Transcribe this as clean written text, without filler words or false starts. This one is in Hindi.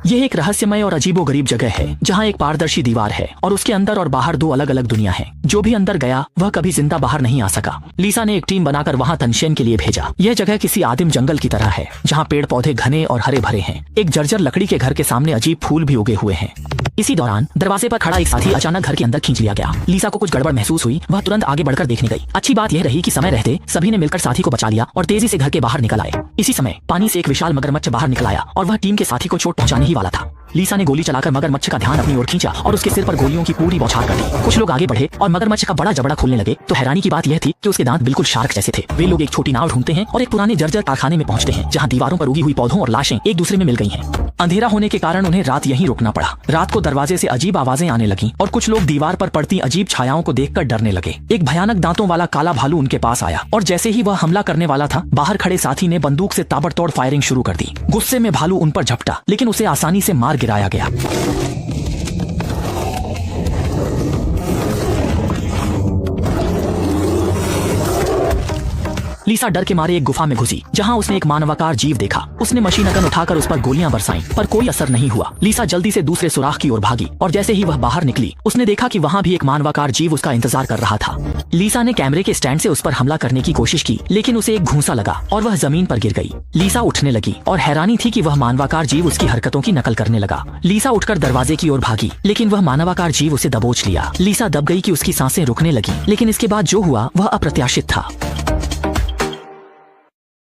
यह एक रहस्यमय और अजीबोगरीब जगह है जहाँ एक पारदर्शी दीवार है और उसके अंदर और बाहर दो अलग अलग दुनिया है। जो भी अंदर गया वह कभी जिंदा बाहर नहीं आ सका। लिसा ने एक टीम बनाकर वहाँ तनशेन के लिए भेजा। यह जगह किसी आदिम जंगल की तरह है जहाँ पेड़ पौधे घने और हरे भरे हैं। एक जर्जर लकड़ी के घर के सामने अजीब फूल भी उगे हुए हैं। इसी दौरान दरवाजे पर खड़ा एक साथी अचानक घर के अंदर खींच लिया गया। लिसा को कुछ गड़बड़ महसूस हुई। वह तुरंत आगे बढ़कर देखने गई। अच्छी बात यह रही कि समय रहते सभी ने मिलकर साथी को बचा लिया और तेजी से घर के बाहर निकल आए। इसी समय पानी से एक विशाल मगरमच्छ बाहर निकल आया और वह टीम के साथी को चोट पहुंचाने ही वाला था। लिसा ने गोली चलाकर मगरमच्छ का ध्यान अपनी ओर खींचा और उसके सिर पर गोलियों की पूरी बौछार कर दी। कुछ लोग आगे बढ़े और मगरमच्छ का बड़ा जबड़ा खोलने लगे तो हैरानी की बात यह थी कि उसके दांत बिल्कुल शार्क जैसे थे। वे लोग एक छोटी नाव ढूंढते हैं और एक पुराने जर्जर कारखाने में पहुंचते हैं जहां दीवारों पर उगी हुई पौधों और लाशें एक दूसरे में मिल गई हैं। अंधेरा होने के कारण उन्हें रात यहीं रुकना पड़ा। रात को दरवाजे से अजीब आवाजें आने लगीं और कुछ लोग दीवार पर पड़ती अजीब छायाओं को देखकर डरने लगे। एक भयानक दांतों वाला काला भालू उनके पास आया और जैसे ही वह हमला करने वाला था, बाहर खड़े साथी ने बंदूक से ताबड़तोड़ फायरिंग शुरू कर दी। गुस्से में भालू उन पर झपटा, लेकिन उसे आसानी से मार गिराया गया। लिसा डर के मारे एक गुफा में घुसी जहां उसने एक मानवाकार जीव देखा। उसने मशीन गन उठाकर उस पर गोलियां बरसाईं पर कोई असर नहीं हुआ। लिसा जल्दी से दूसरे सुराख की ओर भागी और जैसे ही वह बाहर निकली उसने देखा कि वहां भी एक मानवाकार जीव उसका इंतजार कर रहा था। लिसा ने कैमरे के स्टैंड से उस पर हमला करने की कोशिश की, लेकिन उसे एक घूंसा लगा और वह जमीन पर गिर गई। लिसा उठने लगी और हैरानी थी कि वह मानवाकार जीव उसकी हरकतों की नकल करने लगा। लिसा उठकर दरवाजे की ओर भागी, लेकिन वह मानवाकार जीव उसे दबोच लिया। लिसा दब गई कि उसकी सांसें रुकने लगी, लेकिन इसके बाद जो हुआ वह अप्रत्याशित था।